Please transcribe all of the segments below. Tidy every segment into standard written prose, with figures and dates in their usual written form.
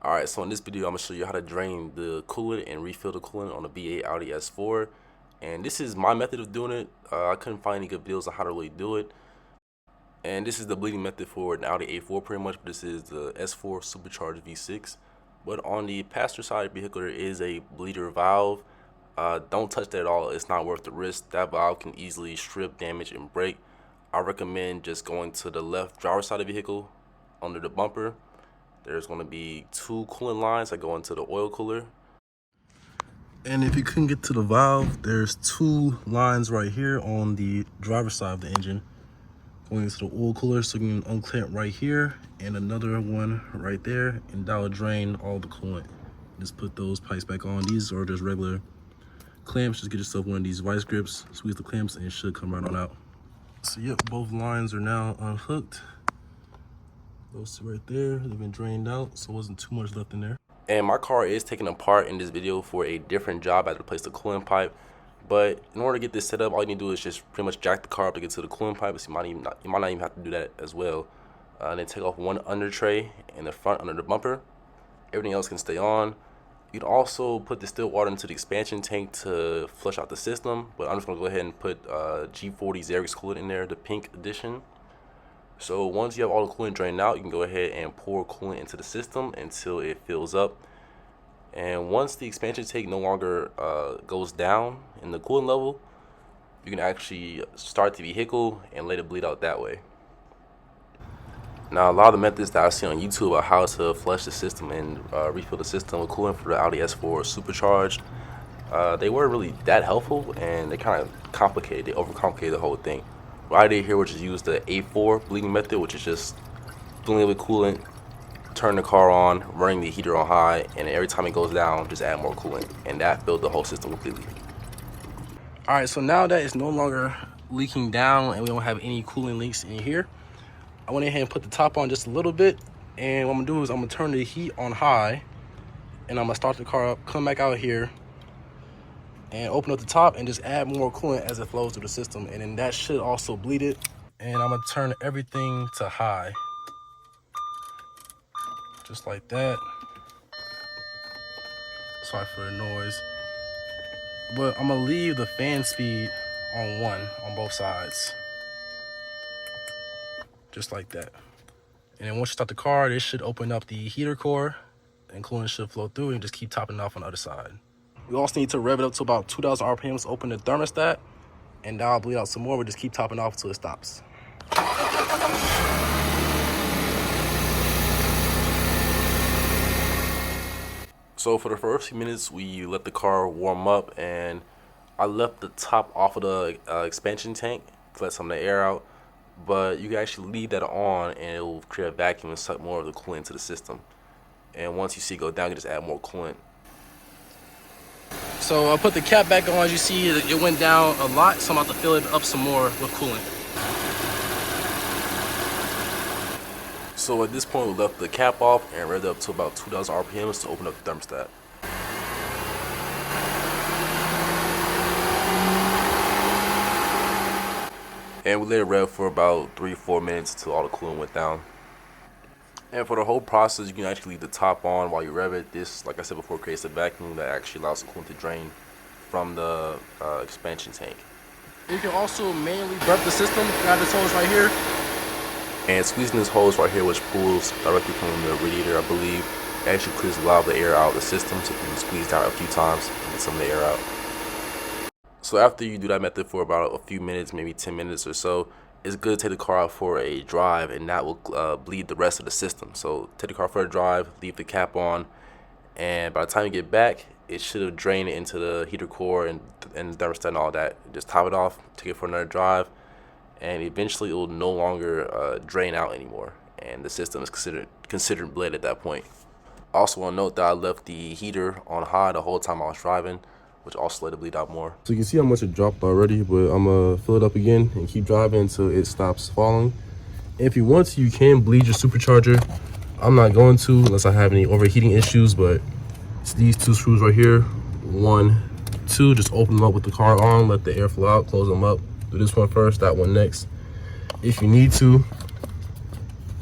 Alright, so in this video, I'm going to show you how to drain the coolant and refill the coolant on the V8 Audi S4. And this is my method of doing it. I couldn't find any good videos on how to really do it. And this is the bleeding method for an Audi A4 pretty much, but this is the S4 Supercharged V6. But on the passenger side of the vehicle, there is a bleeder valve. Don't touch that at all. It's not worth the risk. That valve can easily strip, damage, and break. I recommend just going to the left driver's side of the vehicle under the bumper. There's going to be two coolant lines that go into the oil cooler. And if you couldn't get to the valve, there's two lines right here on the driver's side of the engine going into the oil cooler, so you can unclamp right here and another one right there, and that will drain all the coolant. Just put those pipes back on. These are just regular clamps. Just get yourself one of these vice grips, squeeze the clamps, and it should come right on out. So yep, both lines are now unhooked. Those two right there, they've been drained out, so wasn't too much left in there. And my car is taken apart in this video for a different job. I had to replace the coolant pipe. But in order to get this set up, all you need to do is just pretty much jack the car up to get to the coolant pipe. So you might not even have to do that as well. And then take off one under tray in the front under the bumper. Everything else can stay on. You can also put distilled water into the expansion tank to flush out the system. But I'm just going to go ahead and put G-40 Zerex Coolant in there, the pink edition. So once you have all the coolant drained out, you can go ahead and pour coolant into the system until it fills up. And once the expansion tank no longer goes down in the coolant level, you can actually start the vehicle and let it bleed out that way. Now, a lot of the methods that I see on YouTube are how to flush the system and refill the system with coolant for the Audi S4 Supercharged. They weren't really that helpful, and they kind of complicated. They overcomplicated the whole thing. What I did here was just use the A4 bleeding method, which is just filling it with coolant, turn the car on, running the heater on high, and every time it goes down, just add more coolant, and that filled the whole system completely. All right, so now that it's no longer leaking down and we don't have any coolant leaks in here, I went ahead and put the top on just a little bit, and what I'm gonna do is I'm gonna turn the heat on high, and I'm gonna start the car up, come back out here, and open up the top and just add more coolant as it flows through the system, and then that should also bleed it. And I'm gonna turn everything to high, just like that. Sorry for the noise, but I'm gonna leave the fan speed on 1 on both sides, just like that. And then once you start the car, this should open up the heater core and coolant should flow through, and just keep topping it off on the other side. We also need to rev it up to about 2,000 RPMs to open the thermostat, and that'll bleed out some more. We just keep topping off until it stops. So for the first few minutes, we let the car warm up, and I left the top off of the expansion tank to let some of the air out. But you can actually leave that on, and it will create a vacuum and suck more of the coolant into the system. And once you see it go down, you just add more coolant. So I put the cap back on. As you see, it went down a lot, so I'm about to fill it up some more with coolant. So at this point, we left the cap off and revved up to about 2,000 RPMs to open up the thermostat. And we let it rev for about 3-4 minutes until all the coolant went down. And for the whole process, you can actually leave the top on while you rev it. This, like I said before, creates a vacuum that actually allows the coolant to drain from the expansion tank. You can also manually burp the system. You got this hose right here. And squeezing this hose right here, which pulls directly from the radiator, I believe, actually clears a lot of the air out of the system, so you can squeeze down a few times and get some of the air out. So after you do that method for about a few minutes, maybe 10 minutes or so, it's good to take the car out for a drive, and that will bleed the rest of the system. So take the car for a drive, leave the cap on, and by the time you get back, it should have drained it into the heater core and the thermostat and all that. Just top it off, take it for another drive, and eventually it will no longer drain out anymore, and the system is considered bled at that point. I also want to note that I left the heater on high the whole time I was driving, which also let it bleed out more. So you can see how much it dropped already, but I'm gonna fill it up again and keep driving until it stops falling. If you want to, you can bleed your supercharger. I'm not going to unless I have any overheating issues, but it's these two screws right here. 1, 2, just open them up with the car on, let the air flow out, close them up. Do this one first, that one next. If you need to,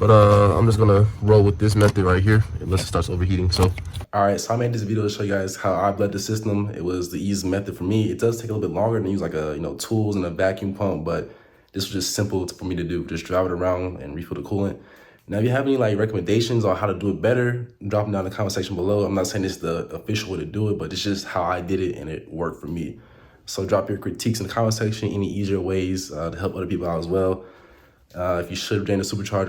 But I'm just gonna roll with this method right here unless it starts overheating. So, all right, so I made this video to show you guys how I bled the system. It was the easiest method for me. It does take a little bit longer than use like a tools and a vacuum pump, but this was just simple for me to do. Just drive it around and refill the coolant. Now, if you have any like recommendations on how to do it better, drop them down in the comment section below. I'm not saying this is the official way to do it, but it's just how I did it and it worked for me. So drop your critiques in the comment section, any easier ways to help other people out as well. If you should drain the supercharger,